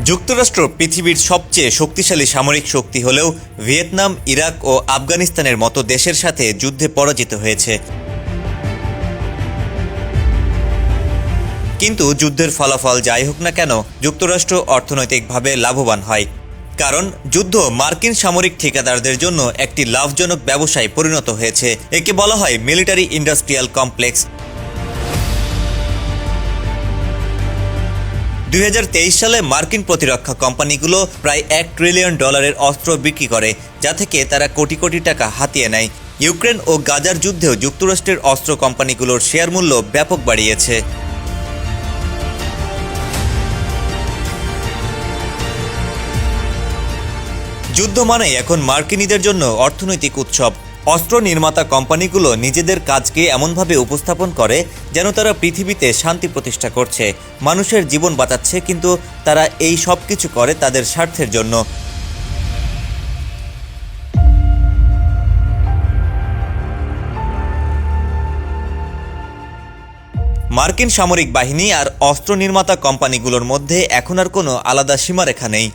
যুক্তরাষ্ট্র পৃথিবীর সবচেয়ে শক্তিশালী সামরিক শক্তি হলেও ভিয়েতনাম, ইরাক ও আফগানিস্তানের মতো দেশের সাথে যুদ্ধে পরাজিত হয়েছে। কিন্তু যুদ্ধের ফলাফল যাই হোক না কেন, যুক্তরাষ্ট্র অর্থনৈতিকভাবে লাভবান হয়। কারণ যুদ্ধ মার্কিন সামরিক ঠিকাদারদের জন্য একটি লাভজনক ব্যবসায় পরিণত হয়েছে। একে বলা হয় মিলিটারি ইন্ডাস্ট্রিয়াল কমপ্লেক্স। 2023 সালে মার্কিন প্রতিরক্ষা কোম্পানিগুলো প্রায় $1 ট্রিলিয়ন অস্ত্র বিক্রি করে, যা থেকে তারা কোটি কোটি টাকা হাতিয়ে নেয়। ইউক্রেন ও গাজার যুদ্ধেও যুক্তরাষ্ট্রের অস্ত্র কোম্পানিগুলোর শেয়ার মূল্য ব্যাপক বাড়িয়েছে। যুদ্ধ মানেই এখন মার্কিনীদের জন্য অর্থনৈতিক উৎসব। অস্ত্র নির্মাতা কোম্পানিগুলো নিজেদের কাজকে এমনভাবে উপস্থাপন করে যেন তারা পৃথিবীতে শান্তি প্রতিষ্ঠা করছে, মানুষের জীবন বাঁচাচ্ছে, কিন্তু তারা এই সব কিছু করে তাদের স্বার্থের জন্য। মার্কিন সামরিক বাহিনী আর অস্ত্র নির্মাতা কোম্পানিগুলোর মধ্যে এখন আর কোনো আলাদা সীমারেখা নেই।